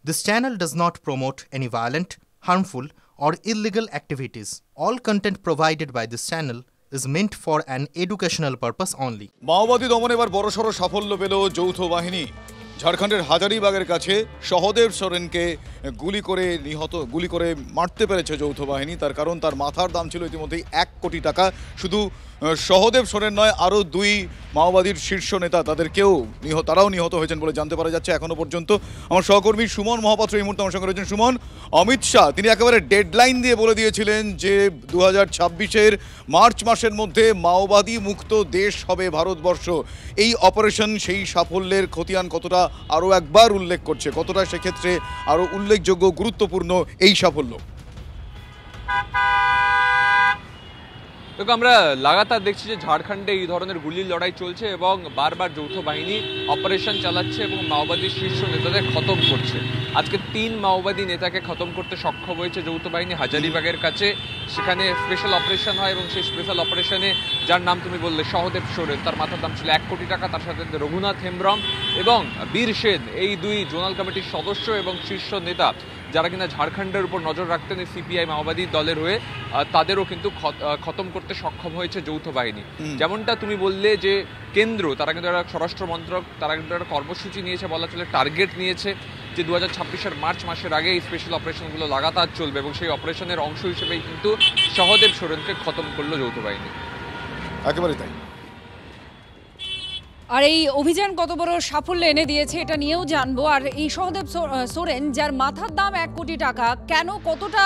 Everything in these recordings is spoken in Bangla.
This channel does not promote any violent, harmful, or illegal activities. All content provided by this channel is meant for an educational purpose only. মাওবাদী দমনে এবার বড়সড় সাফল্য পেল যৌথ বাহিনী। ঝাড়খণ্ডের হাজারিবাগের কাছে সহদেব সোরেনকে গুলি করে মারতে পেরেছে যৌথ বাহিনী। তার কারণ তার মাথার দাম ছিল ইতিমধ্যেই 1 কোটি টাকা। শুধু সহদেব সোরেন নয়, আরও 2 মাওবাদীর শীর্ষ নেতা তারাও নিহত হয়েছেন বলে জানতে পারা যাচ্ছে এখনো পর্যন্ত। আমার সহকর্মী সুমন মহাপাত্র এই মুহূর্তে আমার সঙ্গে রয়েছেন। সুমন, অমিত শাহ তিনি একেবারে ডেডলাইন দিয়ে বলে দিয়েছিলেন যে 2026-এর মার্চ মাসের মধ্যে মাওবাদী মুক্ত দেশ হবে ভারতবর্ষ। এই অপারেশন সেই সাফল্যের খতিয়ান কতটা আরও একবার উল্লেখ করছে, কতটা সেক্ষেত্রে আরও উল্লেখযোগ্য গুরুত্বপূর্ণ এই সাফল্য? দেখো, আমরা লাগাতার দেখছি যে ঝাড়খণ্ডে এই ধরনের গুলির লড়াই চলছে এবং বারবার যৌথ বাহিনী অপারেশন চালাচ্ছে এবং মাওবাদী শীর্ষ নেতাদের খতম করছে। আজকে 3 মাওবাদী নেতাকে খতম করতে সক্ষম হয়েছে যৌথ বাহিনী হাজারিবাগের কাছে। সেখানে স্পেশাল অপারেশন হয় এবং সেই স্পেশাল অপারেশনে যার নাম তুমি বললে সহদেব সোরেন, তার মাথার দাম ছিল 1 কোটি টাকা। তার সাথে রঘুনাথ হেমব্রম এবং বীর সেন, এই 2 জোনাল কমিটির সদস্য এবং শীর্ষ নেতা যারা কিনা ঝাড়খণ্ডের উপর নজর রাখতেন এই সিপিআই মাওবাদী দলের হয়ে, তাদেরও কিন্তু খতম করতে সক্ষম হয়েছে যৌথ বাহিনী। যেমনটা তুমি বললে যে কেন্দ্র, তারা কিন্তু একটা স্বরাষ্ট্র মন্ত্রক, তারা কিন্তু একটা কর্মসূচি নিয়েছে, বলা চলে টার্গেট নিয়েছে যে 2026-এর মার্চ মাসের আগে এই স্পেশাল অপারেশনগুলো লাগাতার চলবে এবং সেই অপারেশনের অংশ হিসেবেই কিন্তু সহদেব সোরেনকে খতম করলো যৌথ বাহিনী। একেবারে তাই। আর এই অভিযান কত বড় সাফল্য এনে দিয়েছে এটা নিয়েও জানবো। আর এই সহদেব সোরেন, যার মাথার দাম 1 কোটি টাকা, কেন কতটা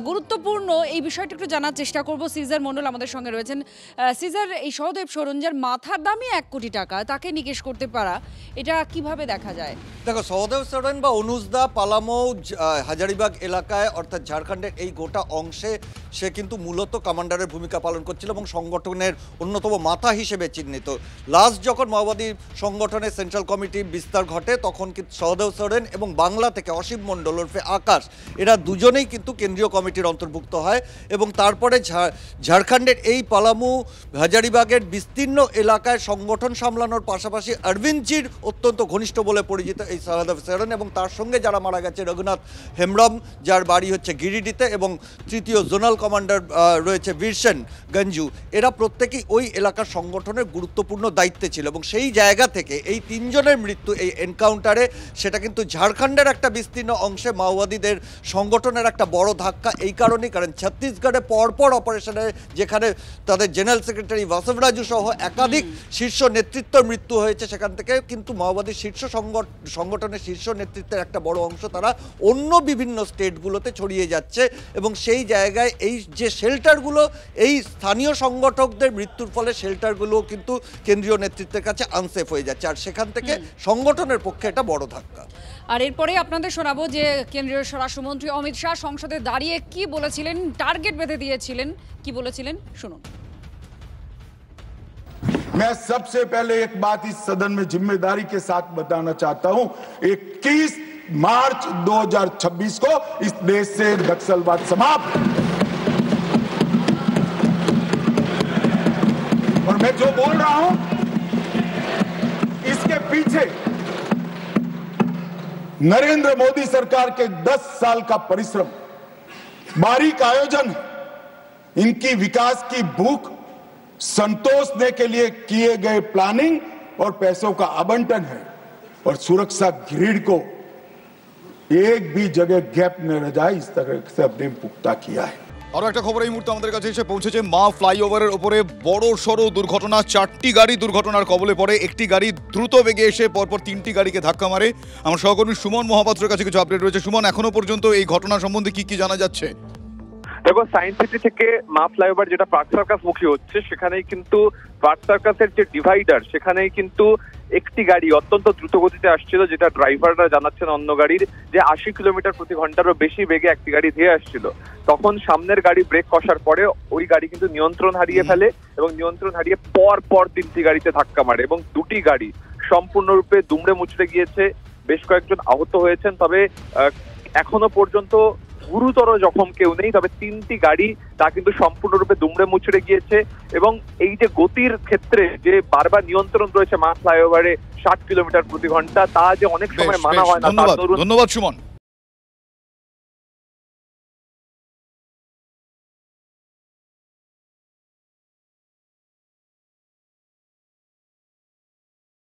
গুরুত্বপূর্ণ এই বিষয়টা একটু জানার চেষ্টা করব। সিজার মন্ডল আমাদের সঙ্গে রয়েছেন। সিজার, এই সহদেব সোরেন যার মাথার দামই 1 কোটি টাকা, তাকে নিকেশ করতে পারা, এটা কিভাবে দেখা যায়? দেখো, সহদেব সোরেন বা অনুজদা পালামৌ হাজারিবাগ এলাকায় অর্থাৎ ঝাড়খণ্ডের এই গোটা অংশে সে কিন্তু মূলত কমান্ডারের ভূমিকা পালন করছিল এবং সংগঠনের অন্যতম মাথা হিসেবে চিহ্নিত। লাস্ট যখন মাওবাদী সংগঠনের সেন্ট্রাল কমিটির বিস্তার ঘটে তখন কিন্তু সহদেব সোরেন এবং বাংলা থেকে অসীম মণ্ডল ওরফে আকাশ, এরা দুজনেই কিন্তু কেন্দ্রীয় কমিটির অন্তর্ভুক্ত হয় এবং তারপরে ঝাড়খণ্ডের এই পালামু হাজারিবাগের বিস্তীর্ণ এলাকায় সংগঠন সামলানোর পাশাপাশি অরবিন্দজির অত্যন্ত ঘনিষ্ঠ বলে পরিচিত এই সহদেব সোরেন এবং তার সঙ্গে যারা মারা গেছে রঘুনাথ হেমব্রম, যার বাড়ি হচ্ছে গিরিডিতে, এবং 3য় জোনাল কমান্ডার রয়েছে বীর সেন গঞ্জু, এরা প্রত্যেকেই ওই এলাকার সংগঠনের গুরুত্বপূর্ণ দায়িত্বে ছিল এবং সেই জায়গা থেকে এই 3 জনের মৃত্যু এই এনকাউন্টারে, সেটা কিন্তু ঝাড়খণ্ডের একটা বিস্তীর্ণ অংশে মাওবাদীদের সংগঠনের একটা বড় ধাক্কা। এই কারণেই, কারণ ছত্তিশগড়ে পরপর অপারেশনে যেখানে তাদের জেনারেল সেক্রেটারি বাসবরাজু সহ একাধিক শীর্ষ নেতৃত্বের মৃত্যু হয়েছে, সেখান থেকে কিন্তু মাওবাদী শীর্ষ সংগঠনের শীর্ষ নেতৃত্বের একটা বড় অংশ তারা অন্য বিভিন্ন স্টেটগুলোতে ছড়িয়ে যাচ্ছে এবং সেই জায়গায় এই যে শেল্টারগুলো, এই স্থানীয় সংগঠকদের মৃত্যুর ফলে শেল্টারগুলো কিন্তু কেন্দ্রীয় নেতৃত্বের কাছে আনসেফ হয়ে যাচ্ছে আর সেখান থেকে সংগঠনের পক্ষে এটা বড় ধাক্কা। আর এরপরে আপনাদের শোনাবো যে কেন্দ্রীয় স্বরাষ্ট্রমন্ত্রী অমিত শাহ সংসদে দাঁড়িয়ে কি বলেছিলেন, টার্গেট বেঁধে দিয়েছিলেন, কি বলেছিলেন শুনুন। मैं सबसे पहले एक बात इस सदन में जिम्मेदारी के साथ बताना चाहता हूं, 21 मार्च 2026 को इस देश से नक्सलवाद समाप्त। और मैं जो बोल रहा हूं इसके पीछे नरेंद्र मोदी सरकार के 10 साल का परिश्रम, बारीक आयोजन, इनकी विकास की भूख संतोषने के लिए किए गए प्लानिंग और पैसों का आवंटन है और सुरक्षा ग्रिड को एक भी जगह गैप न रह जाए इस तरह से हमने पुख्ता किया है। আরও একটা খবর এই মুহূর্তে আমাদের কাছে এসে পৌঁছেছে। মা ফ্লাইওভারের ওপরে বড় সড়ো দুর্ঘটনা, 4টি গাড়ি দুর্ঘটনার কবলে পড়ে। একটি গাড়ি দ্রুত বেগে এসে পরপর 3টি গাড়িকে ধাক্কা মারে। আমার সহকর্মী সুমন মহাপাত্রের কাছে কিছু আপডেট রয়েছে। সুমন, এখনো পর্যন্ত এই ঘটনা সম্বন্ধে কি জানা যাচ্ছে? দেখো, সায়েন্স সিটি থেকে মা ফ্লাইওভার যেটা পার্ক সার্কাস মুখী হচ্ছে, সেখানেই কিন্তু পার্ক সার্কাসের যে ডিভাইডার, সেখানেই কিন্তু একটি গাড়ি অত্যন্ত দ্রুত গতিতে আসছিল, যেটা ড্রাইভাররা জানাচ্ছেন অন্য গাড়ির যে 80 কিলোমিটার প্রতি ঘন্টারও বেশি বেগে একটি গাড়ি ধেয়ে আসছিল। তখন সামনের গাড়ি ব্রেক কষার পরে ওই গাড়ি কিন্তু নিয়ন্ত্রণ হারিয়ে ফেলে এবং নিয়ন্ত্রণ হারিয়ে পর 3টি গাড়িতে ধাক্কা মারে এবং 2টি গাড়ি সম্পূর্ণরূপে দুমড়ে মুচড়ে গিয়েছে। বেশ কয়েকজন আহত হয়েছেন, তবে এখনো পর্যন্ত গুরুতর জখম কেউ নেই, তবে 3টি গাড়ি তা কিন্তু সম্পূর্ণরূপে দুমড়ে মুচড়ে গিয়েছে। এবং এই যে গতির ক্ষেত্রে যে বারবার নিয়ন্ত্রণ রয়েছে মা ফ্লাইওভারে 60 কিলোমিটার প্রতি ঘন্টা, তা যে অনেক সময় মানা হয় না। ধন্যবাদ সুমন।